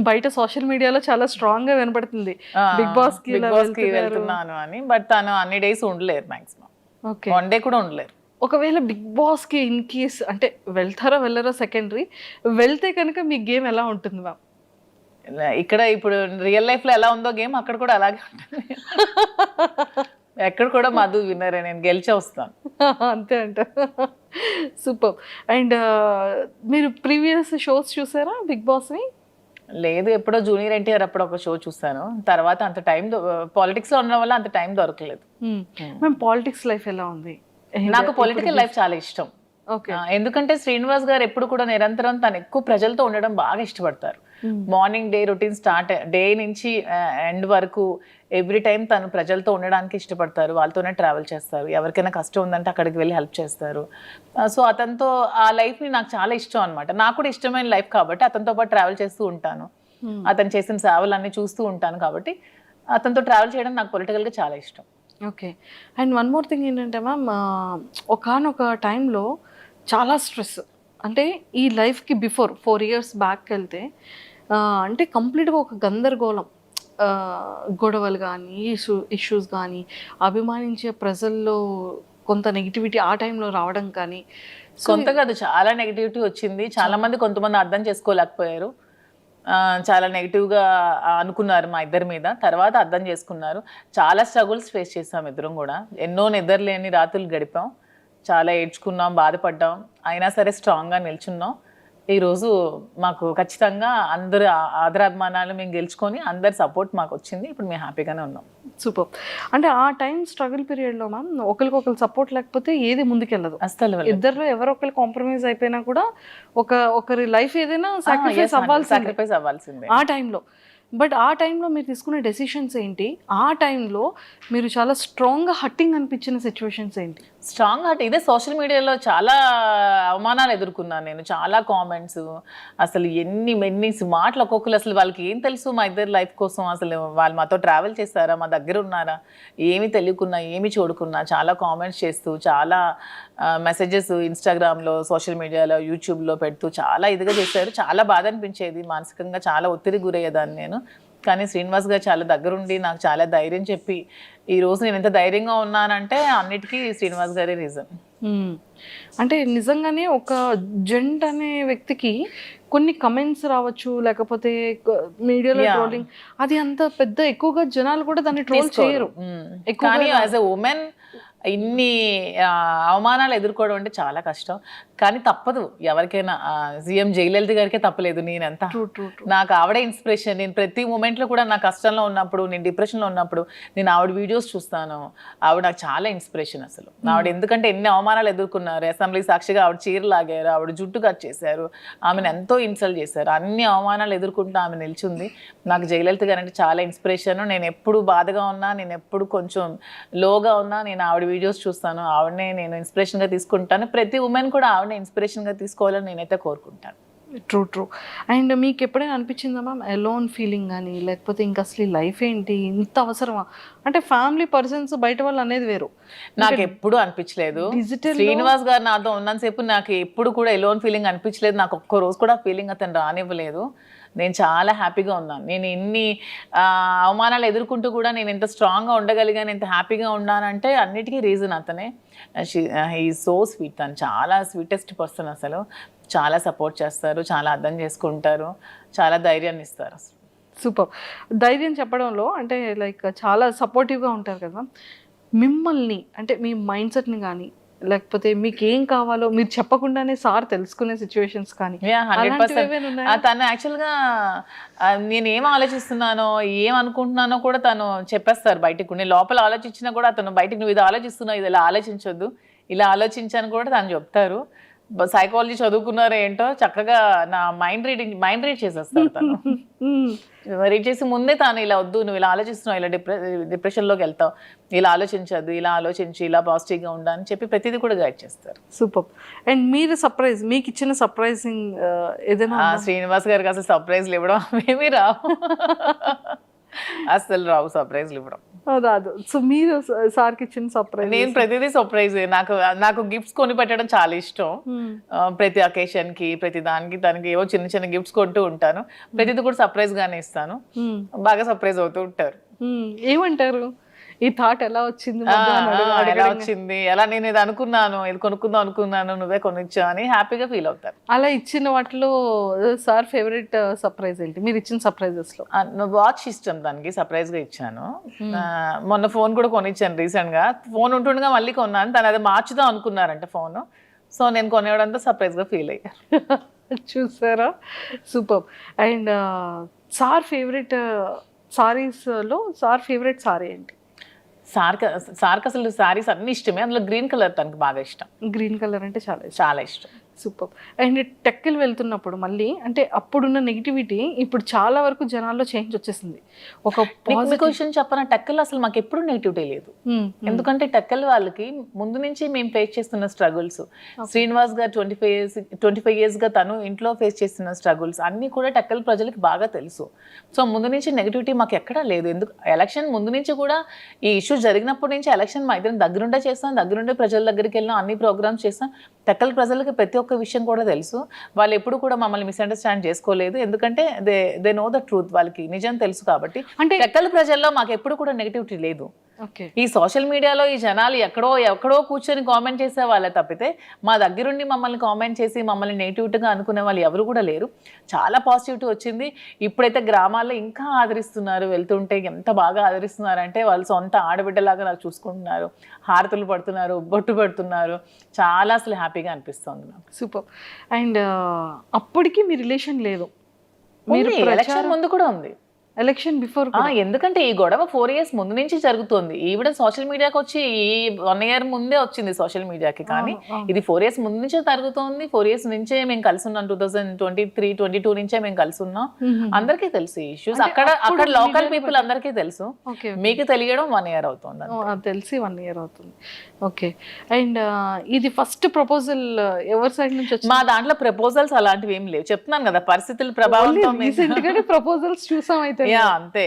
బయట సోషల్ మీడియాలో చాలా స్ట్రాంగ్ గా వినపడుతుంది బిగ్ బాస్ కి వెళ్తున్నాను అని. బట్ తను అన్ని డేస్ ఉండలేరు, మాక్సిమం ఓకే. 1 డే కూడా ఉండలేరు. ఒకవేళ బిగ్ బాస్ కి ఇన్ కేస్ అంటే వెళ్తారో వెళ్ళరో సెకండరీ, వెళ్తే కనుక మీ గేమ్ ఎలా ఉంటుంది మ్యామ్? ఇక్కడ ఇప్పుడు రియల్ లైఫ్ లో ఎలా ఉందో గేమ్ అక్కడ కూడా అలాగే ఉంటుంది. ఎక్కడ కూడా మధు విన్నరే, నేను గెలిచే వస్తాను. అంతే అంట. సూపర్. అండ్ మీరు ప్రీవియస్ షోస్ చూసారా బిగ్ బాస్ని? లేదు, ఎప్పుడో జూనియర్ ఎన్టీఆర్ అప్పుడు ఒక షో చూసాను. తర్వాత అంత టైం పాలిటిక్స్ లో ఉండడం వల్ల అంత టైం దొరకలేదు. మేము పాలిటిక్స్ లైఫ్ ఎలా ఉంది? నాకు పొలిటికల్ లైఫ్ చాలా ఇష్టం. ఎందుకంటే శ్రీనివాస్ గారు ఎప్పుడు కూడా నిరంతరం తను ఎక్కువ ప్రజలతో ఉండడం బాగా ఇష్టపడతారు. Morning day routine start day నుంచి ఎండ్ వరకు ఎవ్రీ టైం తను ప్రజలతో ఉండడానికి ఇష్టపడతారు. వాళ్ళతోనే ట్రావెల్ చేస్తారు. ఎవరికైనా కష్టం ఉందంటే అక్కడికి వెళ్ళి హెల్ప్ చేస్తారు. సో అతనితో ఆ లైఫ్ని నాకు చాలా ఇష్టం అనమాట. నాకు కూడా ఇష్టమైన లైఫ్ కాబట్టి అతనితో పాటు ట్రావెల్ చేస్తూ ఉంటాను. అతను చేసిన సేవలన్నీ చూస్తూ ఉంటాను కాబట్టి అతనితో ట్రావెల్ చేయడం నాకు పొలిటికల్గా చాలా ఇష్టం. Okay. And one more thing ఏంటంటే మ్యామ్, ఒకానొక టైంలో చాలా స్ట్రెస్, అంటే ఈ లైఫ్కి బిఫోర్ 4 years బ్యాక్ వెళ్తే అంటే కంప్లీట్గా ఒక గందరగోళం, గొడవలు కానీ ఇష్యూస్ కానీ, అభిమానించే ప్రజల్లో కొంత నెగిటివిటీ ఆ టైంలో రావడం కానీ. కొంత కాదు, చాలా నెగిటివిటీ వచ్చింది. చాలా మంది కొంతమంది అర్థం చేసుకోలేకపోయారు. చాలా నెగిటివ్గా అనుకున్నారు మా ఇద్దరి మీద. తర్వాత అర్థం చేసుకున్నారు. చాలా స్ట్రగుల్స్ ఫేస్ చేసాం ఇద్దరం కూడా. ఎన్నో నిద్రలేని రాత్రులు గడిపాం. చాలా ఏడ్చుకున్నాం, బాధపడ్డాం. అయినా సరే స్ట్రాంగ్గా నిల్చున్నాం. ఈరోజు మాకు ఖచ్చితంగా అందరు ఆదరాభిమానాలు మేము గెలుచుకొని అందరి సపోర్ట్ మాకు వచ్చింది. ఇప్పుడు మేము హ్యాపీగానే ఉన్నాం. సూపర్. అంటే ఆ టైం స్ట్రగుల్ పీరియడ్లో మ్యామ్ ఒకరికొకరు సపోర్ట్ లేకపోతే ఏది ముందుకెళ్ళదు. అసలు ఇద్దరిలో ఎవరో ఒకరు కాంప్రమైజ్ అయిపోయినా కూడా ఒకరి లైఫ్ ఏదైనా సాక్రిఫైస్ అవ్వాల్సిందే ఆ టైంలో. బట్ ఆ టైంలో మీరు తీసుకునే డెసిషన్స్ ఏంటి? ఆ టైంలో మీరు చాలా స్ట్రాంగ్గా హట్టింగ్ అనిపించిన సిచ్యువేషన్స్ ఏంటి? స్ట్రాంగ్ హట్ ఇదే సోషల్ మీడియాలో చాలా అవమానాలు ఎదుర్కొన్నాను నేను. చాలా కామెంట్స్, అసలు ఎన్ని మాటలు ఒక్కొక్కరు. అసలు వాళ్ళకి ఏం తెలుసు మా ఇద్దరు లైఫ్ కోసం? అసలు వాళ్ళు మాతో ట్రావెల్ చేస్తారా, మా దగ్గర ఉన్నారా? ఏమి తెలియకున్నా, ఏమి చూడకున్నా చాలా కామెంట్స్ చేస్తూ, చాలా మెసేజెస్ ఇన్స్టాగ్రామ్లో, సోషల్ మీడియాలో, యూట్యూబ్లో పెడుతూ చాలా ఇదిగా చేశారు. చాలా బాధ అనిపించేది. మానసికంగా చాలా ఒత్తిడి గురయ్యేదాన్ని నేను. కానీ శ్రీనివాస్ గారు చాలా దగ్గరుండి నాకు చాలా ధైర్యం చెప్పి ఈరోజు నేను ఎంత ధైర్యంగా ఉన్నానంటే అన్నిటికీ శ్రీనివాస్ గారే రీజన్. అంటే నిజంగానే ఒక జెంట్ అనే వ్యక్తికి కొన్ని కమెంట్స్ రావచ్చు, లేకపోతే మీడియాలో ట్రోలింగ్, అది అంత పెద్ద ఎక్కువగా జనాలు కూడా దాన్ని ట్రోల్ చేయరు. కానీ యాజ్ ఎ ఉమెన్ ఇన్ని అవమానాలు ఎదుర్కోవడం అంటే చాలా కష్టం. కానీ తప్పదు ఎవరికైనా. సీఎం జయలలిత గారికే తప్పలేదు. నేనంతా నాకు ఆవిడే ఇన్స్పిరేషన్. నేను ప్రతి మూమెంట్లో కూడా నా కష్టంలో ఉన్నప్పుడు, నేను డిప్రెషన్లో ఉన్నప్పుడు నేను ఆవిడ వీడియోస్ చూస్తాను. ఆవిడ నాకు చాలా ఇన్స్పిరేషన్ అసలు. ఆవిడ ఎందుకంటే ఎన్ని అవమానాలు ఎదుర్కొన్నారు. అసెంబ్లీ సాక్షిగా ఆవిడ చీర లాగారు, ఆవిడ జుట్టు కట్ చేశారు, ఆమెను ఎంతో ఇన్సల్ట్ చేశారు. అన్ని అవమానాలు ఎదుర్కొంటూ ఆమె నిల్చుంది. నాకు జయలలిత గారు అంటే చాలా ఇన్స్పిరేషన్. నేను ఎప్పుడు బాధగా ఉన్నా, నేను ఎప్పుడు కొంచెం లోగా ఉన్నా నేను ఆవిడ వీడియోస్ చూస్తాను. ఆవిడనే నేను ఇన్స్పిరేషన్గా తీసుకుంటాను. ప్రతి ఉమెన్ కూడా ఆవిడనే ఇన్స్పిరేషన్గా తీసుకోవాలని నేనైతే కోరుకుంటాను. ట్రూ. అండ్ మీకు ఎప్పుడైనా అనిపించిందా మ్యామ్ ఎలోన్ ఫీలింగ్ కానీ, లేకపోతే ఇంకా అసలు లైఫ్ ఏంటి, ఇంత అవసరమా? అంటే ఫ్యామిలీ పర్సన్స్ బయట వాళ్ళు అనేది వేరు. నాకు ఎప్పుడు అనిపించలేదు. శ్రీనివాస్ గారు నాతో ఉన్నంతసేపు నాకు ఎప్పుడు కూడా ఎలోన్ ఫీలింగ్ అనిపించలేదు. నాకు ఒక్క రోజు కూడా ఫీలింగ్ అతను రానివ్వలేదు. నేను చాలా హ్యాపీగా ఉన్నాను. నేను ఎన్ని అవమానాలు ఎదుర్కొంటూ కూడా నేను ఎంత స్ట్రాంగ్గా ఉండగలిగాను, ఎంత హ్యాపీగా ఉన్నానంటే అన్నిటికీ రీజన్ అతనే. He so sweet. తను చాలా స్వీటెస్ట్ పర్సన్. అసలు చాలా సపోర్ట్ చేస్తారు, చాలా అర్థం చేసుకుంటారు, చాలా ధైర్యాన్ని ఇస్తారు. సూపర్. ధైర్యం చెప్పడంలో అంటే లైక్ చాలా సపోర్టివ్గా ఉంటారు కదా. మిమ్మల్ని అంటే మీ మైండ్ సెట్ని కానీ, లేకపోతే మీకు ఏం కావాలో మీరు చెప్పకుండానే సార్ తెలుసుకునే సిచ్యువేషన్స్ కానీ? 100%. తను యాక్చువల్గా నేను ఏం ఆలోచిస్తున్నానో, ఏం అనుకుంటున్నానో కూడా తను చెప్పేస్తారు బయటకు. నేను లోపల ఆలోచించినా కూడా అతను బయటకు నువ్వు ఇది ఆలోచిస్తున్నావు, ఇది ఇలా ఆలోచించొద్దు, ఇలా ఆలోచించని కూడా తను చెప్తారు. సైకాలజీ చదువుకున్నారో ఏంటో చక్కగా నా మైండ్ రీడ్ చేసేస్తాను. తను రీడ్ చేసి ముందే తాను ఇలా వద్దు, నువ్వు ఇలా ఆలోచిస్తున్నావు, ఇలా డిప్రెషన్లోకి వెళ్తావు, ఇలా ఆలోచించద్దు, ఇలా ఆలోచించి ఇలా పాజిటివ్గా ఉండా అని చెప్పి ప్రతిదీ కూడా గైడ్ చేస్తారు. సూపర్. అండ్ మీరు సర్ప్రైజ్, మీకు ఇచ్చిన సర్ప్రైజింగ్ ఏదైనా? శ్రీనివాస్ గారికి అసలు సర్ప్రైజ్లు ఇవ్వడం ఏమీ రావు. అసలు రావు సర్ప్రైజ్లు ఇవ్వడం. రాదు. సో మీరు సార్కి ఇచ్చిన సర్ప్రైజ్? నేను ప్రతిదీ సర్ప్రైజ్. నాకు గిఫ్ట్స్ కొని పెట్టడం చాలా ఇష్టం. ప్రతి అకేషన్ కి ప్రతి దానికి తనకి ఏవో చిన్న చిన్న గిఫ్ట్స్ కొంటూ ఉంటాను. ప్రతిదీ కూడా సర్ప్రైజ్ గానే ఇస్తాను. బాగా సర్ప్రైజ్ అవుతూ ఉంటారు. ఏమంటారు ఈ థాట్ ఎలా వచ్చింది, ఎలా వచ్చింది, ఎలా నేను ఇది అనుకున్నాను, ఇది కొనుక్కుందాం అనుకున్నాను, నువ్వే కొనిచ్చా అని హ్యాపీగా ఫీల్ అవుతారు. అలా ఇచ్చిన వాటిలో సార్ ఫేవరెట్ సర్ప్రైజ్ ఏంటి మీరు ఇచ్చిన సర్ప్రైజెస్ లో? వాచ్ ఇష్టం దానికి, సర్ప్రైజ్ గా ఇచ్చాను. మొన్న ఫోన్ కూడా కొనిచ్చాను రీసెంట్ గా. ఫోన్ ఉంటుండగా మళ్ళీ కొన్నాను. తను అది మార్చుదాం అనుకున్నారంట ఫోన్. సో నేను కొనేయడంతో సర్ప్రైజ్ గా ఫీల్ అయ్యాను. చూసారా, super. And sir favourite saris లో సార్ ఫేవరెట్ సారీ ఏంటి? సార్కి అసలు సారీస్ అన్ని ఇష్టమే. అందులో గ్రీన్ కలర్ తనకి బాగా ఇష్టం. గ్రీన్ కలర్ అంటే చాలా ఇష్టం. సూపర్. అండ్ టెక్కలు వెళ్తున్నప్పుడు మళ్ళీ అంటే అప్పుడున్న నెగిటివిటీ ఇప్పుడు చాలా వరకు జనాల్లో చేంజ్ వచ్చేసింది. ఒక క్వశ్చన్ చెప్పన, టెక్కలు అసలు మాకు ఎప్పుడు నెగిటివిటీ లేదు. ఎందుకంటే టెక్కల్ వాళ్ళకి ముందు నుంచి మేము ఫేస్ చేస్తున్న స్ట్రగుల్స్, శ్రీనివాస్ గారు 25 years గా తను ఇంట్లో ఫేస్ చేస్తున్న స్ట్రగుల్స్ అన్ని కూడా టెక్కల్ ప్రజలకి బాగా తెలుసు. సో ముందు నుంచి నెగిటివిటీ మాకు ఎక్కడా లేదు. ఎందుకు ఎలక్షన్ ముందు నుంచి కూడా ఈ ఇష్యూ జరిగినప్పటి నుంచి ఎలక్షన్ మా ఇద్దరం దగ్గరుండే చేస్తాం, దగ్గరుండే ప్రజల దగ్గరికి వెళ్ళినా, అన్ని ప్రోగ్రామ్స్ చేస్తాం. టెక్కల్ ప్రజలకి ప్రతి ఒక్క విషయం కూడా తెలుసు. వాళ్ళు ఎప్పుడు కూడా మమ్మల్ని మిస్అండర్స్టాండ్ చేసుకోలేదు. ఎందుకంటే దే నో ద ట్రూత్. వాళ్ళకి నిజం తెలుసు కాబట్టి. అంటే టెక్కల్ ప్రజల్లో మాకు ఎప్పుడు కూడా నెగిటివిటీ లేదు. ఈ సోషల్ మీడియాలో ఈ జనాలు ఎక్కడో కూర్చొని కామెంట్ చేసే వాళ్ళే తప్పితే మా దగ్గరుండి మమ్మల్ని కామెంట్ చేసి మమ్మల్ని నెగిటివ్గా అనుకునే వాళ్ళు ఎవరు కూడా లేరు. చాలా పాజిటివిటీ వచ్చింది. ఇప్పుడైతే గ్రామాల్లో ఇంకా ఆదరిస్తున్నారు. వెళ్తుంటే ఎంత బాగా ఆదరిస్తున్నారంటే వాళ్ళు సొంత ఆడబిడ్డలాగా నాకు చూసుకుంటున్నారు, హారతులు పడుతున్నారు, బొట్టు పెడుతున్నారు. చాలా అసలు హ్యాపీగా అనిపిస్తుంది నాకు. సూపర్. అండ్ అప్పటికి మీ రిలేషన్ లేదు, మీరు ఎలక్షన్ ముందు కూడా ఉంది. ఎలక్షన్ బిఫోర్, ఎందుకంటే ఈ గొడవ 4 years ముందు నుంచి జరుగుతుంది. ఈవిడ సోషల్ మీడియాకి వచ్చి ఈ 1 year ముందే వచ్చింది సోషల్ మీడియాకి. కానీ ఇది 4 years ముందు నుంచే జరుగుతుంది. 4 years నుంచే మేము కలిసి ఉన్నాం. 2023-22 నుంచే మేము కలిసి ఉన్నాం. అందరికీ తెలుసు ఈ ఇష్యూస్. అక్కడ లోకల్ పీపుల్ అందరికీ తెలుసు. మీకు తెలియడం 1 year అవుతుంది. తెలిసి 1 year అవుతుంది. ఓకే. అండ్ ఇది ఫస్ట్ ప్రపోజల్ ఎవరి సైడ్ నుంచి వచ్చింది? మా దాంట్లో ప్రపోజల్స్ అలాంటివి ఏం లేవు. చెప్తున్నాను కదా, పరిస్థితుల ప్రభావంతో ప్రపోజల్స్ చూసాం. అయితే అంతే.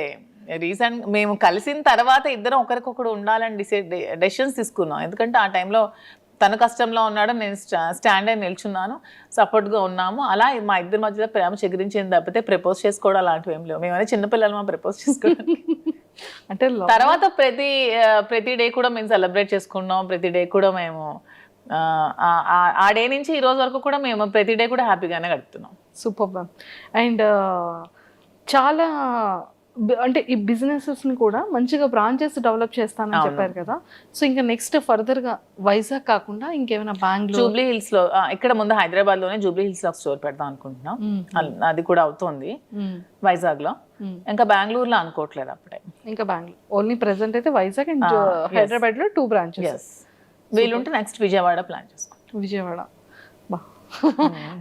రీసెంట్ మేము కలిసిన తర్వాత ఇద్దరం ఒకరికొకరు ఉండాలని డెసిషన్స్ తీసుకున్నాం. ఎందుకంటే ఆ టైంలో తన కష్టంలో ఉన్నాడు, నేను స్టాండ్ అయి నిల్చున్నాను, సపోర్ట్గా ఉన్నాము. అలా మా ఇద్దరి మధ్యలో ప్రేమ చెగిరించింది తప్పితే ప్రపోజ్ చేసుకోవడం అలాంటివి ఏం లేవు. మేమైనా చిన్నపిల్లలు మా ప్రపోజ్ చేసుకోవడానికి. అంటే తర్వాత ప్రతి డే కూడా మేము సెలబ్రేట్ చేసుకున్నాం. ప్రతి డే కూడా మేము ఆ డే నుంచి ఈ రోజు వరకు కూడా మేము ప్రతి డే కూడా హ్యాపీగానే గడుపుతున్నాం. Super ma'am. అండ్ చాలా అంటే ఈ బిజినెసెస్ని కూడా మంచిగా బ్రాంచెస్ డెవలప్ చేస్తానని చెప్పారు కదా. సో ఇంకా నెక్స్ట్ ఫర్దర్గా వైజాగ్ కాకుండా ఇంకేమైనా బెంగళూరు, జూబ్లీ హిల్స్ లో, ఇక్కడ ముందు హైదరాబాద్ లోనే జూబ్లీ హిల్స్ లో స్టోర్ పెడదాం అనుకుంటున్నాం. అది కూడా అవుతుంది వైజాగ్ లో. ఇంకా బెంగళూరులో అనుకోవట్లేదు అప్పుడే. ఇంకా బెంగళూరు ఓన్లీ ప్రెసెంట్ అయితే వైజాగ్ అండ్ హైదరాబాద్ లో 2 branches. వీలుంటే నెక్స్ట్ విజయవాడ ప్లాన్ చేసుకోండి. విజయవాడ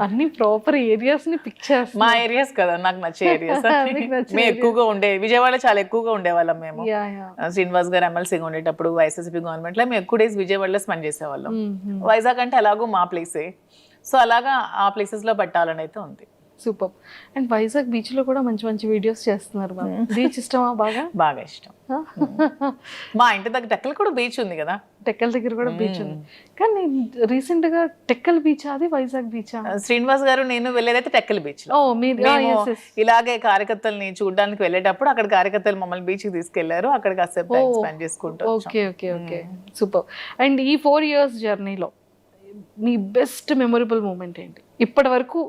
అన్ని ప్రాపర్ ఏరియాస్ ని పిక్ చేస్తాం. మా ఏరియాస్ కదా నాకు నచ్చే ఏరియాస్. మేము ఎక్కువగా విజయవాడ చాలా ఎక్కువగా ఉండేవాళ్ళం మేము. శ్రీనివాస్ గారు ఎమ్మెల్సీగా ఉండేటప్పుడు వైఎస్ఎస్పీ గవర్నమెంట్ లో మేము ఎక్కువ డేస్ విజయవాడలో స్పెండ్ చేసేవాళ్ళం. వైజాగ్ అంటే అలాగూ మా ప్లేసే. సో అలాగా ఆ ప్లేసెస్ లో పెట్టాలని అయితే ఉంది. సూపర్. అండ్ వైజాగ్ బీచ్ లో కూడా మంచి మంచి వీడియోస్ చేస్తున్నారు. బీచ్ ఇష్టమా? బాగా ఇష్టం. మా ఇంటి దగ్గర టెక్కల్ కూడా బీచ్ ఉంది కదా. టెక్కల్ దగ్గర కూడా బీచ్ ఉంది. కానీ రీసెంట్ గా టెక్కల్ బీచ్, అది వైజాగ్ బీచ్. శ్రీనివాస్ గారు నేను వెళ్ళేదైతే టెక్కల్ బీచ్ లో. ఇలాగే కార్యకర్తల్ని చూడడానికి వెళ్ళేటప్పుడు అక్కడ కార్యకర్తలు మమ్మల్ని బీచ్ కి తీసుకెళ్లారు. అక్కడ కాసేపు టైం స్పెండ్ చేసుకుంటాం. Okay okay okay, super. And ఈ 4 years జర్నీలో మీ బెస్ట్ మెమొరబుల్ మూమెంట్ ఏంటి? ఇప్పటి వరకు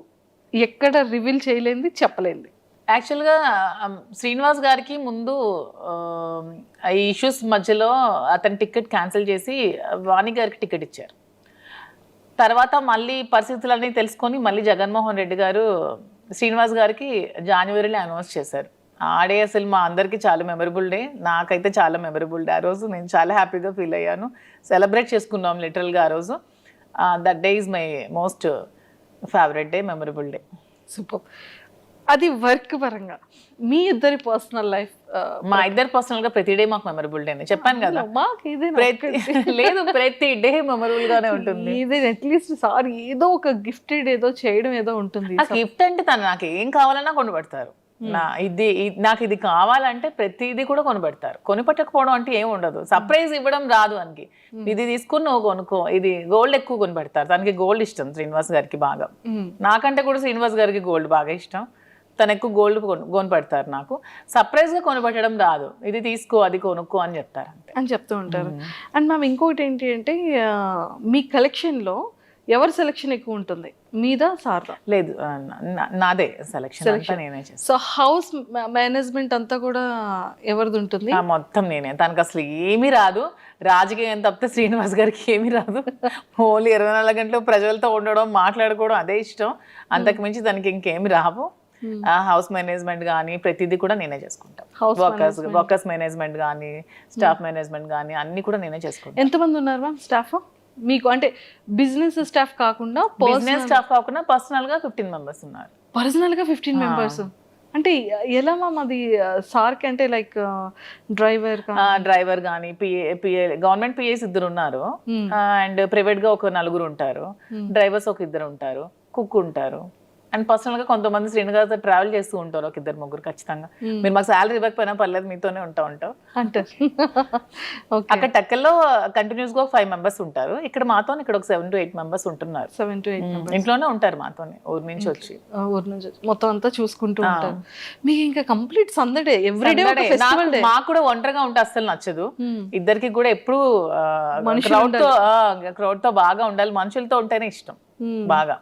ఎక్కడ రివీల్ చేయలేంది, చెప్పలేంది? యాక్చువల్గా శ్రీనివాస్ గారికి ముందు ఈ ఇష్యూస్ మధ్యలో అతని టికెట్ క్యాన్సిల్ చేసి వాణి గారికి టికెట్ ఇచ్చారు. తర్వాత మళ్ళీ పరిస్థితులన్నీ తెలుసుకొని మళ్ళీ జగన్మోహన్ రెడ్డి గారు శ్రీనివాస్ గారికి జనవరిలో అనౌన్స్ చేశారు. ఆ డే అసలు మా అందరికీ చాలా మెమరబుల్ డే. నాకైతే చాలా మెమరబుల్ డే. ఆ రోజు నేను చాలా హ్యాపీగా ఫీల్ అయ్యాను. సెలబ్రేట్ చేసుకున్నాం లిటరల్గా ఆ రోజు. That day is my most favourite day, memorable day. Super. అది వర్క్ పరంగా మీ ఇద్దరి పర్సనల్ లైఫ్? మా ఇద్దరు పర్సనల్ గా ప్రతి డే మాకు మెమరబుల్ డే. చెప్పాను కదా, లేదు ప్రతి డే మెమరబుల్ గానే ఉంటుంది. ఇది అట్లీస్ట్ సార్ ఏదో ఒక గిఫ్టెడ్ ఏదో చేయడం ఏదో ఉంటుంది. గిఫ్ట్ అంటే తను నాకు ఏం కావాలన్నా కొనిపెడతారు. నాకు ఇది కావాలంటే ప్రతిదీ కూడా కొనిపెడతారు. కొనిపెట్టకపోవడం అంటే ఏమి ఉండదు. సర్ప్రైజ్ ఇవ్వడం రాదు అనికి. ఇది తీసుకుని నువ్వు కొనుక్కో, ఇది గోల్డ్ ఎక్కువ కొనిపెడతారు. తనకి గోల్డ్ ఇష్టం శ్రీనివాస్ గారికి బాగా. నాకంటే కూడా శ్రీనివాస్ గారికి గోల్డ్ బాగా ఇష్టం. తను ఎక్కువ గోల్డ్ కొనిపెడతారు. నాకు సర్ప్రైజ్గా కొనిపెట్టడం రాదు. ఇది తీసుకో, అది కొనుక్కో అని చెప్తారు అంతే అని చెప్తూ ఉంటారు. అండ్ మ్యామ్ ఇంకొకటి ఏంటి అంటే మీ కలెక్షన్లో ఎవరి సెలెక్షన్ ఎక్కువ ఉంటుంది, మీద సార్దా? లేదు, నాదే సెలెక్షన్ అంతా నేనే చేస్తాను. సో హౌస్ మేనేజ్మెంట్ అంతా కూడా ఎవరిది ఉంటుంది? మొత్తం నేనే. తనకు అసలు ఏమీ రాదు. రాజకీయం తప్పితే శ్రీనివాస్ గారికి ఏమీ రాదు. ఓన్లీ 24 గంటలు ప్రజలతో ఉండడం, మాట్లాడుకోవడం అదే ఇష్టం. అంతకు మించి తనకి ఇంకేమి రావు. హౌస్ మేనేజ్మెంట్ కానీ ప్రతిదీ కూడా నేనే చేసుకుంటాను. వర్కర్స్ మేనేజ్మెంట్ కానీ స్టాఫ్ మేనేజ్మెంట్ కానీ అన్ని కూడా నేనే చేసుకుంటాను. ఎంతమంది ఉన్నారు మ్యామ్ స్టాఫ్ మీకు? అంటే బిజినెస్ స్టాఫ్ కాకుండా పర్సనల్ గా 15 మెంబర్స్ ఉన్నారు. పర్సనల్ గా 15 మెంబర్స్ అంటే ఎలా మ్యామ్ అది సార్కి? అంటే లైక్ డ్రైవర్ కానీ పిఏ గవర్నమెంట్ పిఏస్ 2 ఉన్నారు. అండ్ ప్రైవేట్ గా ఒక 4 ఉంటారు. డ్రైవర్స్ ఒక 2 ఉంటారు. కుక్ ఉంటారు. అండ్ పర్సనల్ గా కొంతమంది శ్రీనివాస్ ట్రావెల్ చేస్తూ ఉంటారు, ఒక 2-3 ఖచ్చితంగా. మీరు మాకు శాలరీ ఇవ్వకపోయినా పర్లేదు, మీతోనే ఉంటాం అంటారు. అక్కడ టెక్కల్లో కంటిన్యూస్ గా 5 మెంబర్స్ ఉంటారు. ఇక్కడ మాతో ఇక్కడ ఒక 7 to 8 మెంబర్స్ ఉంటున్నారు. 7 to 8 ఇంట్లోనే ఉంటారు మాతోనే, ఊరు నుంచి వచ్చి మొత్తం అంతా చూసుకుంటూ ఉంటారు. మీకు ఇంకా కంప్లీట్ సందడే, ఎవ్రీడే ఫెస్టివల్ డే. మాకు కూడా ఒంటరిగా ఉంటే అస్సలు నచ్చదు. ఇద్దరికి కూడా ఎప్పుడు క్రౌడ్ తో బాగా ఉండాలి, మనుషులతో ఉంటేనే ఇష్టం బాగా.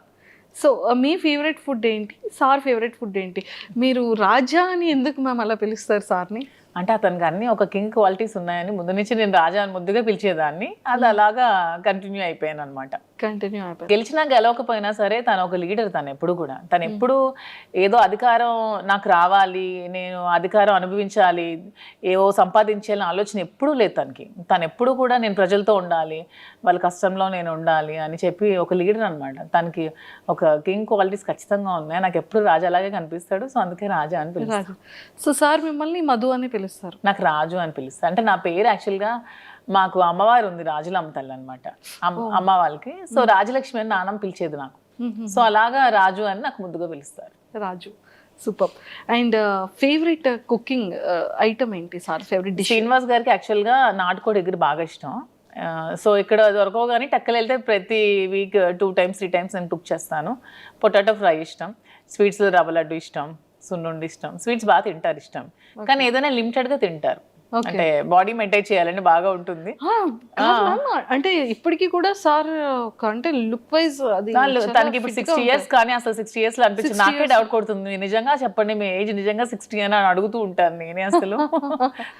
సో మీ ఫేవరెట్ ఫుడ్ ఏంటి, సార్ ఫేవరెట్ ఫుడ్ ఏంటి? మీరు రాజా అని ఎందుకు మ్యామ్ అలా పిలుస్తారు సార్ని? అంటే అతనికి అన్ని ఒక కింగ్ క్వాలిటీస్ ఉన్నాయని ముందు నుంచి నేను రాజా అని ముద్దుగా పిలిచేదాన్ని. అది అలాగా కంటిన్యూ అయిపోయాను అనమాట. గెలిచినా గెలవకపోయినా సరే తను ఒక లీడర్. తను ఎప్పుడు కూడా ఎప్పుడు ఏదో అధికారం నాకు రావాలి, నేను అధికారం అనుభవించాలి, ఏవో సంపాదించాలని ఆలోచన ఎప్పుడూ లేదు తనకి. తను ఎప్పుడు కూడా నేను ప్రజలతో ఉండాలి, వాళ్ళ కష్టంలో నేను ఉండాలి అని చెప్పి ఒక లీడర్ అనమాట. తనకి ఒక కింగ్ క్వాలిటీస్ ఖచ్చితంగా ఉన్నాయి. నాకు ఎప్పుడు రాజా అలాగే కనిపిస్తాడు. సో అందుకే రాజా అని పిలుస్తాను. సో సార్ మిమ్మల్ని మధు అని పిలుస్తారు? నాకు రాజు అని పిలుస్తారు. అంటే నా పేరు యాక్చువల్గా మాకు అమ్మవారు ఉంది, రాజులమ్మ తల్లి అనమాట అమ్మ వాళ్ళకి. సో రాజలక్ష్మి అని నాన్నమ్మ పిలిచేది నాకు. సో అలాగా రాజు అని నాకు ముద్దుగా పిలుస్తారు. Raju, super. And favourite cooking item ఏంటి సార్? Favourite dish? శ్రీనివాస్ గారికి యాక్చువల్గా నాటుకోడి ఎగురు బాగా ఇష్టం. సో ఇక్కడ దొరకవు కానీ టెక్కలు వెళ్తే ప్రతి వీక్ 2 times 3 times నేను కుక్ చేస్తాను. పొటాటో ఫ్రై ఇష్టం, స్వీట్స్లో రవ్వ లడ్డు ఇష్టం, సున్నుండి ఇష్టం. స్వీట్స్ బాగా తింటారు ఇష్టం, కానీ ఏదైనా లిమిటెడ్గా తింటారు. అంటే బాడీ మెయింటైన్ చేయాలని బాగా ఉంటుంది. అంటే ఇప్పటికీ కూడా సార్ అంటే లుక్ వైజ్ అది తనకి ఇప్పుడు 60 years, కానీ అసలు 60 years లో అనిపించింది. నాకే డౌట్ కొడుతుంది, నిజంగా చెప్పండి మీ ఏజ్ నిజంగా 60 అని అడుగుతూ ఉంటాను నేనే. అసలు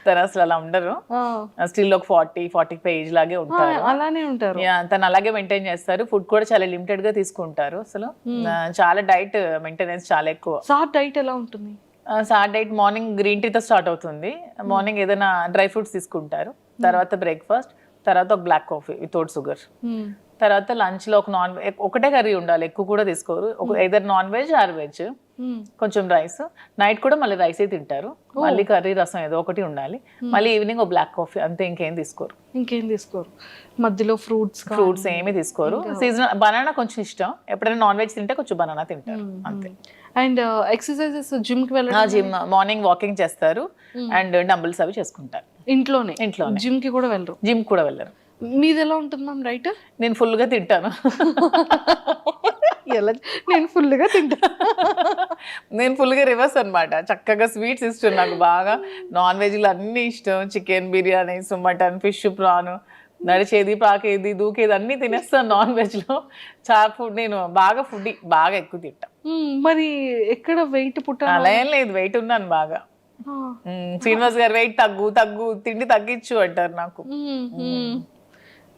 తను అసలు అలా ఉండరు. స్టిల్ ఒక 40-45 ఏజ్ లాగే ఉంటారు. అలానే ఉంటారు. తను అలాగే మెయింటైన్ చేస్తారు. ఫుడ్ కూడా చాలా లిమిటెడ్ గా తీసుకుంటారు. అసలు చాలా డైట్ మెయింటెనెన్స్ చాలా ఎక్కువ. సార్ డైట్ ఎలా ఉంటుంది? సార్ డైట్ మార్నింగ్ గ్రీన్ టీతో స్టార్ట్ అవుతుంది. మార్నింగ్ ఏదైనా డ్రై ఫ్రూట్స్ తీసుకుంటారు, తర్వాత బ్రేక్ఫాస్ట్, తర్వాత ఒక బ్లాక్ కాఫీ వితౌట్ షుగర్, తర్వాత లంచ్ లో ఒక ఒకటే కర్రీ ఉండాలి, ఎక్కువ కూడా తీసుకోరు. ఏదైనా నాన్ వెజ్ ఆర్ వెజ్, కొంచెం రైస్. నైట్ కూడా మళ్ళీ రైసే తింటారు, మళ్ళీ కర్రీ రసం ఏదో ఒకటి ఉండాలి. మళ్ళీ ఈవినింగ్ ఒక బ్లాక్ కాఫీ, అంతే. ఇంకేం తీసుకోరు. మధ్యలో ఫ్రూట్స్ ఏమీ తీసుకోరు. సీజనల్ బనానా కొంచెం ఇష్టం, ఎప్పుడైనా నాన్ వెజ్ తింటే కొంచెం బనానా తింటారు, అంతే. అండ్ ఎక్సర్సైజెస్ జిమ్ కి వెళ్ళడం? జిమ్ మార్నింగ్ వాకింగ్ చేస్తారు అండ్ డంబుల్స్ అవి చేసుకుంటారు ఇంట్లోనే. జిమ్ కి కూడా వెళ్ళరు? జిమ్ కూడా వెళ్ళరు. మీది ఎలా ఉంటుంది మ్యామ్ రైట్? నేను ఫుల్గా తింటాను. నేను ఫుల్గా తింటాను. నేను ఫుల్గా రివర్స్ అనమాట. చక్కగా స్వీట్స్ ఇష్టం నాకు బాగా. నాన్ వెజ్లో అన్నీ ఇష్టం, chicken biryani, mutton, fish, prawn, నడిచేది, పాకేది, దూకేది అన్నీ తినేస్తాను. నాన్ వెజ్లో చాలా ఫుడ్, నేను బాగా ఫుడ్ బాగా ఎక్కువ తింటా. మరి ఎక్కడ వెయిట్ అలా ఏం లేదు, వెయిట్ ఉన్నాను బాగా. శ్రీనివాస్ గారు వెయిట్ తగ్గు తిండి తగ్గించు అంటారు నాకు.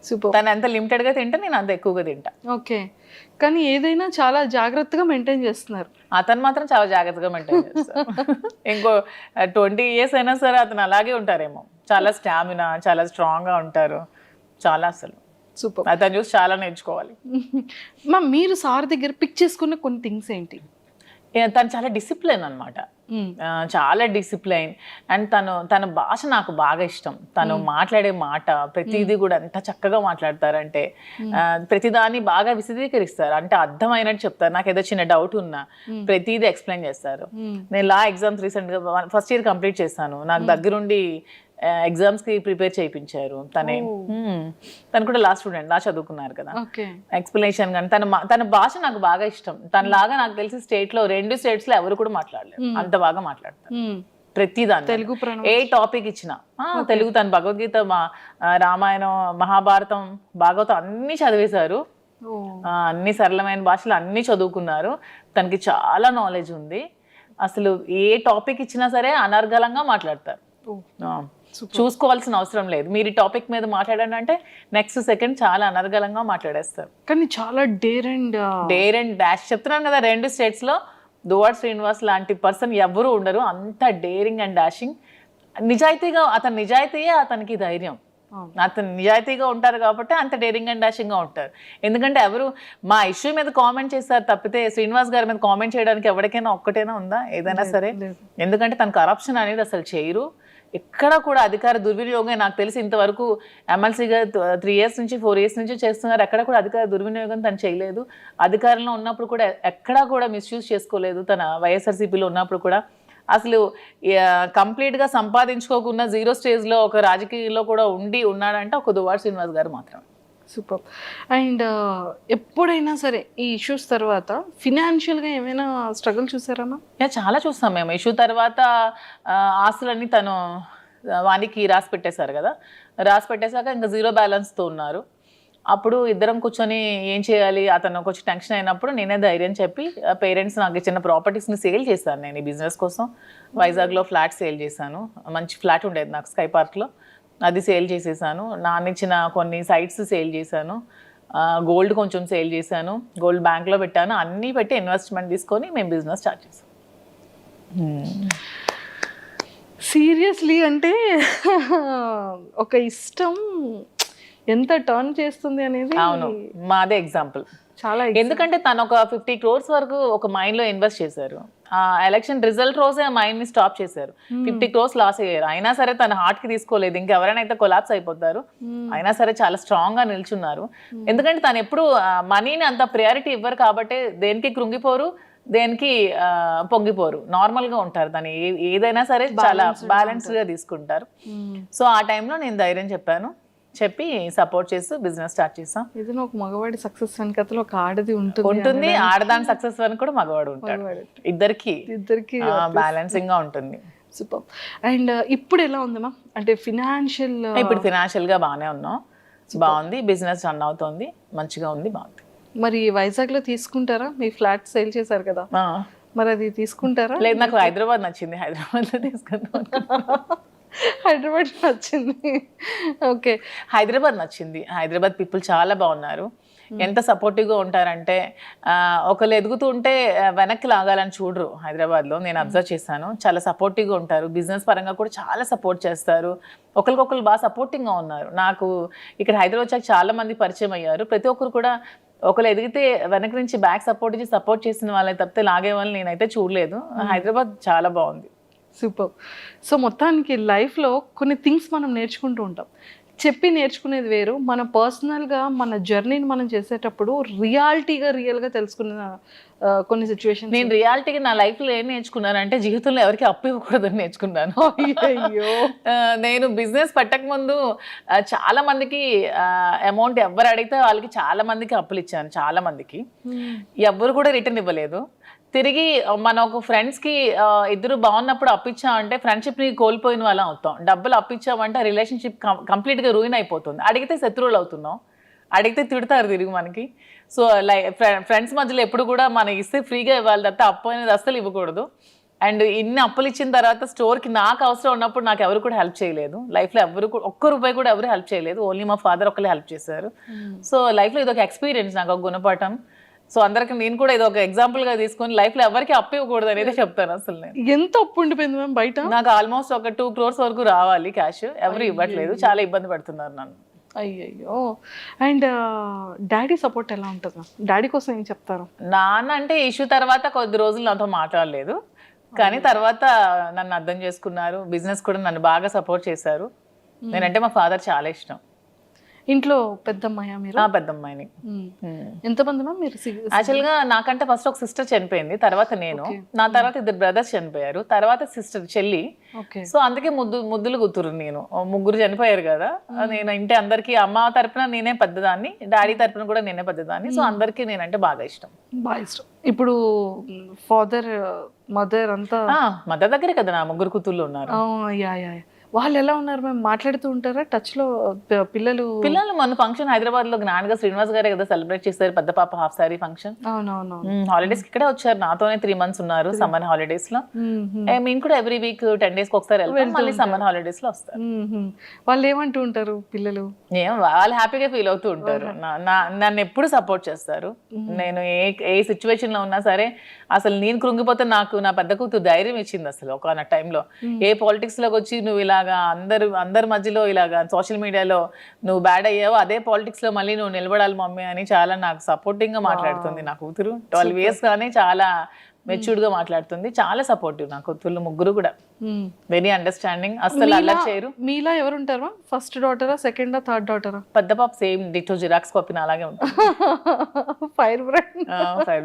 సూపర్. తను ఎంత లిమిటెడ్ గా తింటా, నేను అంత ఎక్కువగా తింటా. ఓకే, కానీ ఏదైనా చాలా జాగ్రత్తగా మెయింటైన్ చేస్తున్నారు. అతను మాత్రం చాలా జాగ్రత్తగా మెయింటైన్ చేస్తారు. ఇంకో 20 years అయినా సరే అతను అలాగే ఉంటారేమో. చాలా స్టామినా, చాలా స్ట్రాంగ్ గా ఉంటారు. చాలా అసలు సూపర్. అతను చూసి చాలా నేర్చుకోవాలి. మ్యామ్ మీరు సార్ దగ్గర పిక్ చేసుకున్న కొన్ని థింగ్స్ ఏంటి? తను చాలా డిసిప్లైన్ అనమాట, చాలా డిసిప్లైన్. అండ్ తన భాష నాకు బాగా ఇష్టం. తను మాట్లాడే మాట ప్రతిదీ కూడా ఎంత చక్కగా మాట్లాడతారంటే ప్రతిదాన్ని బాగా విశదీకరిస్తారు, అంటే అర్థమైనట్టు చెప్తారు. నాకు ఏదో చిన్న డౌట్ ఉన్నా ప్రతిదీ ఎక్స్ప్లెయిన్ చేస్తారు. నేను లా ఎగ్జామ్స్ రీసెంట్గా ఫస్ట్ ఇయర్ కంప్లీట్ చేశాను. నాకు దగ్గరుండి ఎగ్జామ్స్ కి ప్రిపేర్ చేయించారు. తను కూడా లా స్టూడెంట్, లా చదువుకున్నారు కదా. ఎక్స్ప్లెనేషన్ కానీ తన భాష నాకు బాగా ఇష్టం. తనలాగా నాకు తెలిసి స్టేట్ లో 2 స్టేట్స్ లో ఎవరు కూడా మాట్లాడలేరు, అంత బాగా మాట్లాడతారు ప్రతిదాన్ని. తెలుగు ఏ టాపిక్ ఇచ్చినా తెలుగు. తన భగవద్గీత, రామాయణం, మహాభారతం, భాగవతం అన్ని చదివేశారు. అన్ని సరళమైన భాషలు అన్ని చదువుకున్నారు. తనకి చాలా నాలెడ్జ్ ఉంది. అసలు ఏ టాపిక్ ఇచ్చినా సరే అనర్గళంగా మాట్లాడతారు. చూసుకోవాల్సిన అవసరం లేదు. మీరు ఈ టాపిక్ మీద మాట్లాడండి అంటే నెక్స్ట్ సెకండ్ చాలా అనర్గళంగా మాట్లాడేస్తారు. కానీ చాలా డేర్ అండ్ డాష్ చెప్తున్నాను కదా, 2 స్టేట్స్ లో దువ్వాడ శ్రీనివాస్ లాంటి పర్సన్ ఎవరు ఉండరు. అంత డేరింగ్ అండ్ డాషింగ్, నిజాయితీగా. నిజాయితీయే అతనికి ధైర్యం. అతను నిజాయితీగా ఉంటారు కాబట్టి అంత డేరింగ్ అండ్ డాషింగ్ గా ఉంటారు. ఎందుకంటే ఎవరు మా ఇష్యూ మీద కామెంట్ చేస్తారు తప్పితే శ్రీనివాస్ గారి మీద కామెంట్ చేయడానికి ఎవరికైనా ఒక్కటైనా ఉందా ఏదైనా సరే? ఎందుకంటే తను కరప్షన్ అనేది అసలు చేయరు. ఎక్కడ కూడా అధికార దుర్వినియోగం, నాకు తెలిసి ఇంతవరకు ఎమ్మెల్సీగా 3 years నుంచి 4 years నుంచి చేస్తున్నారు. ఎక్కడ కూడా అధికార దుర్వినియోగం తను చేయలేదు. అధికారంలో ఉన్నప్పుడు కూడా ఎక్కడా కూడా మిస్యూజ్ చేసుకోలేదు. తన వైఎస్ఆర్సీపీలో ఉన్నప్పుడు కూడా అసలు కంప్లీట్గా సంపాదించుకోకుండా 0 స్టేజ్లో ఒక రాజకీయాల్లో కూడా ఉన్నాడంటే ఒక దువ్వాడ శ్రీనివాస్ గారు మాత్రం. సూపర్. అండ్ ఎప్పుడైనా సరే ఈ ఇష్యూస్ తర్వాత ఫినాన్షియల్గా ఏమైనా స్ట్రగుల్ చూసారమ్మా? చాలా చూస్తాం మేము. ఇష్యూ తర్వాత ఆస్తులన్నీ తను వానికి రాసి పెట్టేశారు కదా. రాసి పెట్టేశాక ఇంకా 0 బ్యాలెన్స్తో ఉన్నారు. అప్పుడు ఇద్దరం కూర్చొని ఏం చేయాలి, అతను కొంచెం టెన్షన్ అయినప్పుడు నేనే ధైర్యం చెప్పి పేరెంట్స్ నాకు ఇచ్చిన ప్రాపర్టీస్ని సేల్ చేశాను. నేను ఈ బిజినెస్ కోసం వైజాగ్లో ఫ్లాట్ సేల్ చేశాను. మంచి ఫ్లాట్ ఉండేది నాకు స్కై పార్క్లో, అది సేల్ చేసేసాను. నాన్నిచ్చిన కొన్ని సైట్స్ సేల్ చేశాను. గోల్డ్ కొంచెం సేల్ చేశాను. గోల్డ్ బ్యాంక్లో పెట్టాను. అన్నీ పెట్టి ఇన్వెస్ట్మెంట్ తీసుకొని మేము బిజినెస్ స్టార్ట్ చేసాం. సీరియస్లీ అంటే ఒక ఇష్టం ఎంత టర్న్ చేస్తుంది అనేది. అవును, మాదే ఎగ్జాంపుల్ చాలా. ఎందుకంటే తను ఒక 50 crores వరకు ఒక మైండ్లో ఇన్వెస్ట్ చేశారు. ఆ ఎలక్షన్ రిజల్ట్ రోజే ఆ మైండ్ని స్టాప్ చేశారు. 50 crores లాస్ అయ్యారు. అయినా సరే తన హార్ట్కి తీసుకోలేదు. ఇంకెవరైనా అయితే కొలాప్స్ అయిపోతారు. అయినా సరే చాలా స్ట్రాంగ్గా నిల్చున్నారు. ఎందుకంటే తను ఎప్పుడు మనీని అంత ప్రయారిటీ ఇవ్వరు కాబట్టి దేనికి కృంగిపోరు, దేనికి పొంగిపోరు, నార్మల్గా ఉంటారు. తను ఏదైనా సరే చాలా బ్యాలెన్స్డ్గా తీసుకుంటారు. సో ఆ టైంలో నేను ధైర్యం చెప్పి సపోర్ట్ చేస్తూ బిజినెస్ స్టార్ట్ చేసాం. ఏదైనా ఒక మగవాడి సక్సెస్ వెనకతలో ఒక ఆడది ఉంటుంది. ఆడదాని సక్సెస్ వెనక కూడా మగవాడు ఉంటాడు. ఇద్దరికి బ్యాలెన్సింగ్ గా ఉంటుంది. సూపర్. అండ్ ఇప్పుడు ఎలా ఉంది మ్యామ్, అంటే ఇప్పుడు ఫినాన్షియల్ గా బాగానే ఉన్నాం. బాగుంది, బిజినెస్ రన్ అవుతుంది, మంచిగా ఉంది, బాగుంది. మరి వైజాగ్ లో తీసుకుంటారా? మీ ఫ్లాట్ సేల్ చేశారు కదా, మరి అది తీసుకుంటారా? లేదు, నాకు హైదరాబాద్ నచ్చింది. హైదరాబాద్ లో తీసుకుంటాం. హైదరాబాద్ నచ్చింది. ఓకే, హైదరాబాద్ నచ్చింది. హైదరాబాద్ పీపుల్ చాలా బాగున్నారు. ఎంత సపోర్టివ్గా ఉంటారంటే ఒకళ్ళు ఎదుగుతూ ఉంటే వెనక్కి లాగాలని చూడరు. హైదరాబాద్లో నేను అబ్జర్వ్ చేశాను. చాలా సపోర్టివ్గా ఉంటారు. బిజినెస్ పరంగా కూడా చాలా సపోర్ట్ చేస్తారు. ఒకరికొకరు బాగా సపోర్టింగ్గా ఉన్నారు. నాకు ఇక్కడ హైదరాబాద్ వచ్చాక చాలా మంది పరిచయం అయ్యారు. ప్రతి ఒక్కరు కూడా ఒకళ్ళు ఎదిగితే వెనక నుంచి బ్యాక్ సపోర్ట్ చేసిన వాళ్ళే తప్పితే లాగే వాళ్ళని నేనైతే చూడలేదు. హైదరాబాద్ చాలా బాగుంది. సూపర్. సో మొత్తానికి లైఫ్లో కొన్ని థింగ్స్ మనం నేర్చుకుంటూ ఉంటాం. చెప్పి నేర్చుకునేది వేరు, మన పర్సనల్గా మన జర్నీని మనం చేసేటప్పుడు రియల్గా తెలుసుకున్న కొన్ని సిచ్యువేషన్. నేను రియాలిటీగా నా లైఫ్లో ఏం నేర్చుకున్నానంటే జీవితంలో ఎవరికి అప్పు ఇవ్వకూడదని నేర్చుకున్నాను. అయ్యో, నేను బిజినెస్ పెట్టక ముందు చాలా మందికి అమౌంట్ ఎవరు అడిగితే వాళ్ళకి చాలా మందికి అప్పులు ఇచ్చాను. చాలా మందికి ఎవ్వరు కూడా రిటర్న్ ఇవ్వలేదు. తిరిగి మన ఒక ఫ్రెండ్స్కి ఇద్దరు బాగున్నప్పుడు అప్పిచ్చామంటే ఫ్రెండ్షిప్ని కోల్పోయిన వాళ్ళం అవుతాం. డబ్బులు అప్పిచ్చామంటే రిలేషన్షిప్ కంప్లీట్గా రూయిన్ అయిపోతుంది. అడిగితే శత్రువులు అవుతున్నాం, అడిగితే తిడతారు తిరిగి మనకి. సో ఫ్రెండ్స్ మధ్యలో ఎప్పుడు కూడా మనం ఇస్తే ఫ్రీగా ఇవ్వాలి తప్ప అప్పు అనేది అస్సలు ఇవ్వకూడదు. అండ్ ఇన్ని అప్పులు ఇచ్చిన తర్వాత స్టోర్కి నాకు అవసరం ఉన్నప్పుడు నాకు ఎవరు కూడా హెల్ప్ చేయలేదు. లైఫ్లో ఎవరు ఒక్క రూపాయి కూడా ఎవరు హెల్ప్ చేయలేదు. ఓన్లీ మా ఫాదర్ ఒకళ్ళే హెల్ప్ చేశారు. సో లైఫ్లో ఇది ఒక ఎక్స్పీరియన్స్, నాకు ఒక గుణపాఠం. సో అందరికి నేను కూడా ఇది ఒక ఎగ్జాంపుల్ గా తీసుకొని లైఫ్ లో ఎవరికి అప్పు ఇవ్వకూడదు అనేది చెప్తాను. అసలు నేను ఎంత అప్పు ఉండిపోయింది మ్యామ్ బయట? నాకు ఆల్మోస్ట్ ఒక 2 crores వరకు రావాలి క్యాష్, ఎవరు ఇవ్వట్లేదు. చాలా ఇబ్బంది పడుతున్నారు నన్ను. అయ్యయ్యో. అండ్ డాడీ సపోర్ట్ ఎలా ఉంటుంది? డాడీ కోసం ఏం చెప్తారు? నాన్న అంటే ఇష్యూ తర్వాత కొద్ది రోజులు నాతో మాట్లాడలేదు, కానీ తర్వాత నన్ను అర్థం చేసుకున్నారు. బిజినెస్ కూడా నన్ను బాగా సపోర్ట్ చేశారు. నేనంటే మా ఫాదర్ చాలా ఇష్టం. ఇంట్లో పెద్దమ్మాయా మీరు? పెద్దమ్మాయిని. ఎంతమంది మ్యామ్ మీరు? యాక్చువల్గా నాకంటే ఫస్ట్ ఒక సిస్టర్ చనిపోయింది, తర్వాత నేను, నా తర్వాత 2 బ్రదర్స్ చనిపోయారు, తర్వాత సిస్టర్ చెల్లి. సో అందుకే ముద్దులు గుర్తురు నేను. 3 చనిపోయారు కదా, నేను ఇంటి అందరికి అమ్మ తరపున నేనే పెద్దదాన్ని, డాడీ తరపున కూడా నేనే పెద్దదాన్ని. సో అందరికి నేనంటే బాగా ఇష్టం. ఇప్పుడు ఫాదర్ మదర్ అంతా మదర్ దగ్గరే కదా నా 3 కూతుళ్ళు ఉన్నారు. వాళ్ళు ఎలా ఉన్నారు మ్యామ్? మాట్లాడుతూ ఉంటారా టచ్ లో? పిల్లలు మన ఫంక్షన్ హైదరాబాద్ లో జ్ఞానగా శ్రీనివాస్ గారే కదా సెలబ్రేట్ చేశారు, పెద్ద పాప హాఫ్ సారీ ఫంక్షన్. అవునవును. హాలిడేస్ ఇక్కడే వచ్చారు, నాతోనే 3 months ఉన్నారు సమ్మర్ హాలిడేస్ లో. మేము కూడా ఎవ్రీ వీక్ 10 days ఒకసారి వెళ్తాం, మళ్ళీ సమ్మర్ హాలిడేస్ లో వస్తారు. వాళ్ళు ఏమంటూ ఉంటారు పిల్లలు? వాళ్ళు హ్యాపీగా ఫీల్ అవుతూ ఉంటారు. నన్ను ఎప్పుడు సపోర్ట్ చేస్తారు. నేను ఏ సిచ్యువేషన్ లో ఉన్నా సరే, అసలు నేను కృంగిపోతే నాకు నా పెద్ద కూతురు ధైర్యం ఇచ్చింది. అసలు ఒక టైంలో ఏ పాలిటిక్స్ లోకి వచ్చి నువ్వు ఇలాగా అందరి మధ్యలో ఇలాగా సోషల్ మీడియాలో నువ్వు బ్యాడ్ అయ్యావు, అదే పాలిటిక్స్ లో మళ్ళీ నువ్వు నిలబడాలి మమ్మీ అని చాలా నాకు సపోర్టింగ్ గా మాట్లాడుతుంది నా కూతురు. 12 years గానే చాలా మెచ్యూర్డ్ గా మాట్లాడుతుంది, చాలా సపోర్టివ్ నా కూతుర్లు 3 కూడా. వెరీ అండర్స్టాండింగ్, అసలు అలా చేయరు. మీలా ఎవరు ఉంటారు? ఫస్ట్ డాటరా, సెకండ్ థర్డ్ డాటరా? పెద్ద పాప సేమ్ డిటో జిరాక్స్ కాపీ అలాగే ఉంటుంది. ఫైర్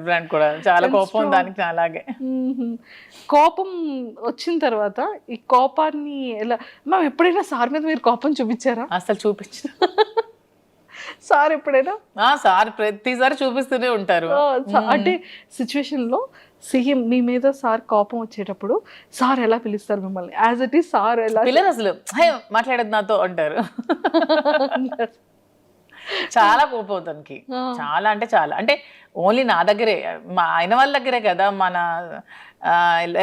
బ్రాండ్ కూడా చాలా కోపం దానికి అలాగే. కోపం వచ్చిన తర్వాత ఈ కోపాన్ని ఎలా మ్యామ్, ఎప్పుడైనా సార్ మీద మీరు కోపం చూపించారా? అసలు చూపించు. సార్ ఎప్పుడైనా? సార్ ప్రతిసారి చూపిస్తూనే ఉంటారు. అంటే సిచ్యువేషన్ లో సీఎం మీ మీద సార్ కోపం వచ్చేటప్పుడు సార్ ఎలా పిలుస్తారు మిమ్మల్ని? యాజ్ ఇట్ ఈస్ సార్ ఎలా పిల్లలు అసలు మాట్లాడేది నాతో అంటారు. చాలా కోపం తనకి, చాలా అంటే చాలా. అంటే ఓన్లీ నా దగ్గరే, మా ఆయన వాళ్ళ దగ్గరే కదా మన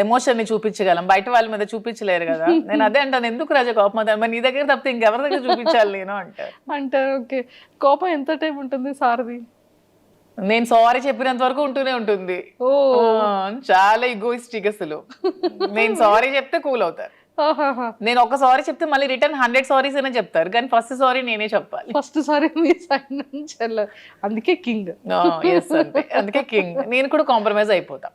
ఎమోషన్ ని చూపించగలం, బయట వాళ్ళ మీద చూపించలేరు కదా. నేను అదే అంటాను, ఎందుకు రాజా కోపం అవుతాను, మరి నీ దగ్గర తప్పితే ఇంకెవరి దగ్గర చూపించాలి నేను అంటే. ఓకే, కోపం ఎంత టైం ఉంటుంది సార్ది? నేను సారీ చెప్పినంత వరకు ఉంటూనే ఉంటుంది. చాలా ఈగోయిస్టిక్ అసలు. నేను సారీ చెప్తే కూల్ అవుతారు. నేను ఒక సారీ చెప్తే మళ్ళీ రిటర్న్ 100 సారీస్ అనే చెప్తారు, కానీ ఫస్ట్ సారీ నేనే చెప్పాలి. ఫస్ట్ సారీ మీ సైడ్ నుంచి వెళ్ళాలి, అందుకే కింగ్. అందుకే కింగ్. నేను కూడా కాంప్రమైజ్ అయిపోతా.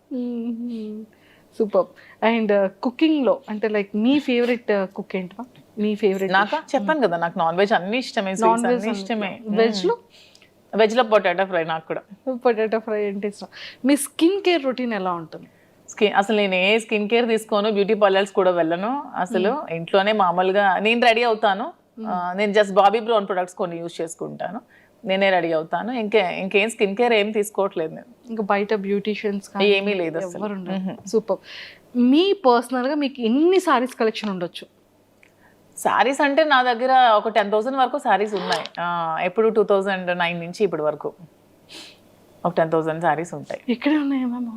సూపర్. అండ్ కుకింగ్ లో అంటే లైక్ మీ ఫేవరెట్ కుక్ ఏంటి? మీ ఫేవరెట్? నాకా చెప్పాను కదా, నాకు నాన్ వెజ్ అన్ని ఇష్టమే, అన్ని ఇష్టమే. వెజ్ లో పొటాటో ఫ్రై. నాకు కూడా పొటాటో ఫ్రై అంటే ఇష్టం. మీ స్కిన్ కేర్ రొటీన్ ఎలా ఉంటుంది? అసలు నేను ఏ స్కిన్ కేర్ తీసుకోను, బ్యూటీ పార్లర్స్ కూడా వెళ్ళను అసలు. ఇంట్లోనే మామూలుగా నేను రెడీ అవుతాను. నేను జస్ట్ బాబీ బ్రౌన్ ప్రొడక్ట్స్ కొన్ని యూజ్ చేసుకుంటాను, నేనే రెడీ అవుతాను. ఇంకేం స్కిన్ కేర్ ఏం తీసుకోవట్లేదు నేను. ఇంకా బయట బ్యూటీషియన్స్ ఏమీ లేదు అసలు. సూపర్. మీ పర్సనల్ గా మీకు ఎన్ని సారీస్ కలెక్షన్ ఉండొచ్చు? సారీస్ అంటే నా దగ్గర ఒక 10,000 వరకు సారీస్ ఉన్నాయి. ఎప్పుడు 2009 నుంచి ఇప్పటి వరకు ఒక 10,000 సారీస్ ఉంటాయి. ఎక్కడ ఉన్నాయి మ్యామ్?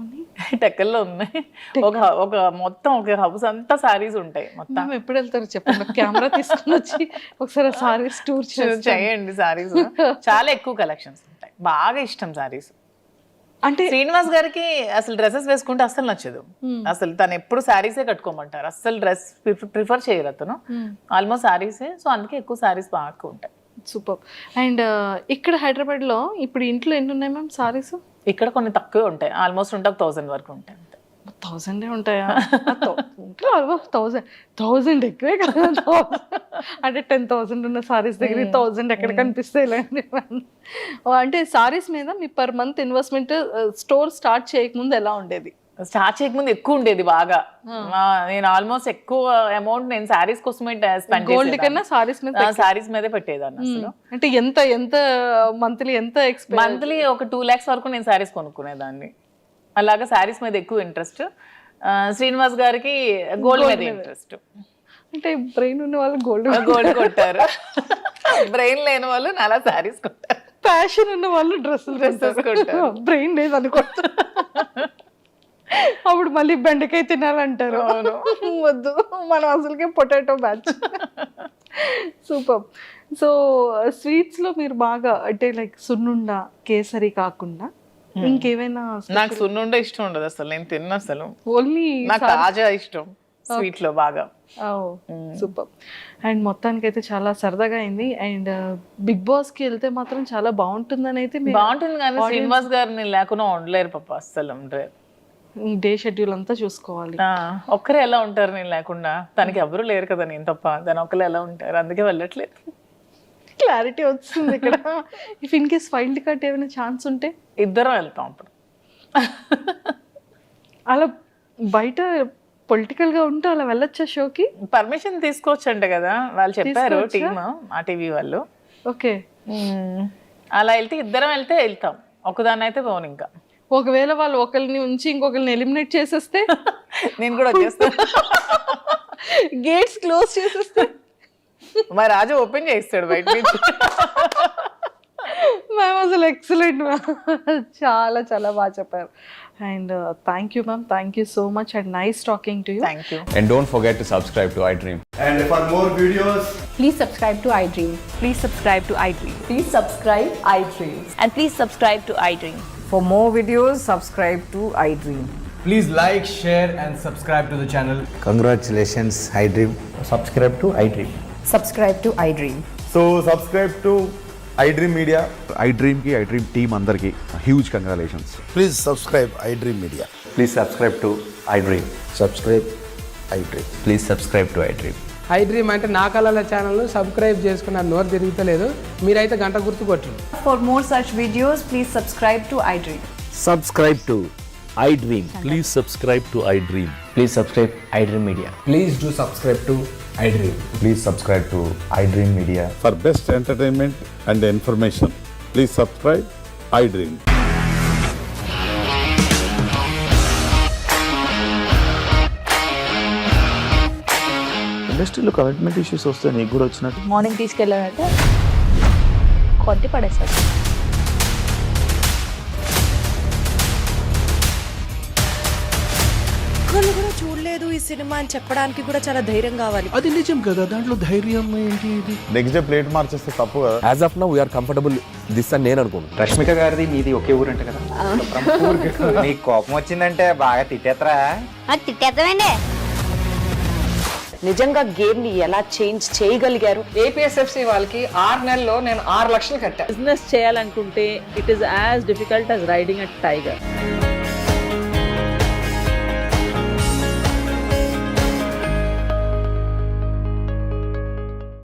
టెక్కల్లో ఉన్నాయి. ఒక మొత్తం ఒక హౌస్ అంతా సారీస్ ఉంటాయి మొత్తం. ఎప్పుడు వెళ్తారు చెప్పండి, కెమెరా తీసుకుని వచ్చి ఒకసారి సారీస్ టూర్ చేయండి. సారీస్ చాలా ఎక్కువ కలెక్షన్స్ ఉంటాయి, బాగా ఇష్టం సారీస్. అంటే శ్రీనివాస్ గారికి అసలు డ్రెస్సెస్ వేసుకుంటే అస్సలు నచ్చదు. అసలు తను ఎప్పుడు శారీసే కట్టుకోమంటారు, అస్సలు డ్రెస్ ప్రిఫర్ చేయరు అతను. ఆల్మోస్ట్ శారీసే. సో అందుకే ఎక్కువ శారీస్ బాగా ఉంటాయి. సూపర్. అండ్ ఇక్కడ హైదరాబాద్ లో ఇప్పుడు ఇంట్లో ఎన్ని ఉన్నాయి మ్యామ్ సారీస్? ఇక్కడ కొన్ని తక్కువే ఉంటాయి, ఆల్మోస్ట్ ఉంటే 1,000 వరకు ఉంటాయి. 1000 ఉంటాయా? 1000 ఎక్కువే కదా. అంటే 10,000 ఉన్న సారీస్ దగ్గర 1000 ఎక్కడ కనిపిస్తాయి? అంటే సారీస్ మీద మీ per month investment store start చేయకముందు ఎలా ఉండేది? స్టార్ట్ చేయకముందు ఎక్కువ ఉండేది బాగా. నేను ఆల్మోస్ట్ ఎక్కువ అమౌంట్ నేను సారీస్ కోసమే స్పెండ్ గోల్డ్ కన్నా సారీస్ మీదే పెట్టేదాన్ని అసలు. అంటే ఎంత మంత్లీ మంత్లీ ఒక 2 lakhs వరకు నేను సారీస్ కొనుక్కునేదాన్ని. అలాగా సారీస్ మీద ఎక్కువ ఇంట్రెస్ట్. శ్రీనివాస్ గారికి గోల్డ్ మీద ఇంట్రెస్ట్. అంటే బ్రెయిన్ ఉన్న వాళ్ళు గోల్డ్ కొట్టారు, బ్రెయిన్ లేని వాళ్ళు అలా సారీస్ కొట్టారు. ప్యాషన్ ఉన్న వాళ్ళు డ్రెస్సెస్ కొట్టారు, బ్రెయిన్ లేదు అనుకుంటారు. అప్పుడు మళ్ళీ బెండకాయ తినాలంటారు. వద్దు, మనం అసలుకే potato batch. Super. So sweets లో మీరు బాగా అంటే లైక్ సున్నుండ, కేసరి కాకుండా ఇంకేమైనా? నాకు సున్నుండ ఇష్టం ఉండదు అసలు, నేను తిన్న అసలు. ఓన్లీ నాకు కాజా ఇష్టం, స్వీట్ లో బాగా. సూపర్. అండ్ మొత్తానికి అయితే చాలా సరదాగా అయింది. అండ్ బిగ్ బాస్ కి వెళ్తే మాత్రం చాలా బాగుంటుందని అయితే బాగుంటుంది కానీ శ్రీనివాస్ గారిని లేకుండా ఉండలేరు పాప, అస్సలు ఉండలేరు. డే షెడ్యూల్ అంతా చూసుకోవాలి. ఒక్కరే ఎలా ఉంటారు నేను లేకుండా? తనకి ఎవరు లేరు కదా నేను తప్ప, తను ఒక్కరే ఎలా ఉంటారు, అందుకే వెళ్ళట్లేదు. క్లారిటీ వస్తుంది ఇక్కడ. If in case wild card ఏమైనా ఛాన్స్ ఉంటే ఇద్దరం వెళ్తాం అప్పుడు. అలా బయట పొలిటికల్ గా ఉంటే అలా వెళ్ళొచ్చా షోకి? పర్మిషన్ తీసుకోవచ్చంట కదా వాళ్ళు చెప్పారు, టీమ్ ఆ టీవీ వాళ్ళు. ఓకే, అలా వెళ్తే ఇద్దరం వెళ్తాం, ఒకదాన్ని అయితే పోను. ఇంకా ఒకవేళ వాళ్ళు ఒకరిని ఉంచి ఇంకొకరిని ఎలిమినేట్ చేసేస్తే నేను కూడా వచ్చేస్తాను. గేట్స్ క్లోజ్ చేసేస్తే మా రాజు ఓపెన్ చేస్తాడు బయట నుంచి. మ్యామ్ అసలు ఎక్సలెంట్ మ్యామ్, చాలా చాలా బాగా చెప్పారు. And thank you ma'am, thank you so much and nice talking to you. Thank you. And don't forget to subscribe to iDream. And for more videos, Please subscribe to iDream. Please subscribe to iDream. Please subscribe iDream. And please subscribe to iDream. For more videos, subscribe to iDream. Please like, share and subscribe to the channel. Congratulations, iDream. Subscribe to iDream. Subscribe to iDream. so subscribe to iDream Media. iDream team andarki huge congratulations. Please subscribe iDream Media. Please subscribe to iDream. Subscribe iDream. Please subscribe to iDream. iDream అంటే నా కళల channel subscribe చేసుకున్న నోరు తిరుగుతలేదు, మీరైతే గంట గుర్తు కొట్టండి. For more such videos, please subscribe to iDream. Subscribe to iDream. Please subscribe to iDream. Please subscribe iDream Media. Please do subscribe to iDream. Please subscribe to iDream Media. For best entertainment and information, please subscribe iDream. ఇండస్ట్రీలో commitment issues వస్తే నీకు కూడా వచ్చినట్టు morning తీసుకెళ్ళారంటే కొద్ది పడేస్తారు. ఒక్కళ్ళు కూడా చూడలేదు ఈ సినిమా అని చెప్పడానికి కూడా చాలా ధైర్యం కావాలి. అది నిజం కదా, దాంట్లో ధైర్యం ఏంటి? ఇది నెక్స్ట్ డే ప్లేట్ మార్చేస్తే తప్పు కదా. As of now, we are comfortable this అని నేను అనుకుంటున్నాను. రష్మిక గారిది మీది ఒకే ఊరంట కదా. నీకు కోపం వచ్చిందంటే బాగా తిట్టేత్తరా? తిట్టేద్దామండి. నిజంగా గేమ్ ని ఎలా చేంజ్ చేయగలిగారు? ఏపీఎస్ఎఫ్సి వాళ్ళకి 6 నెలల్లో నేను 6 లక్షలు కట్టా. బిజినెస్ చేయాలనుకుంటే it is as difficult as riding a tiger.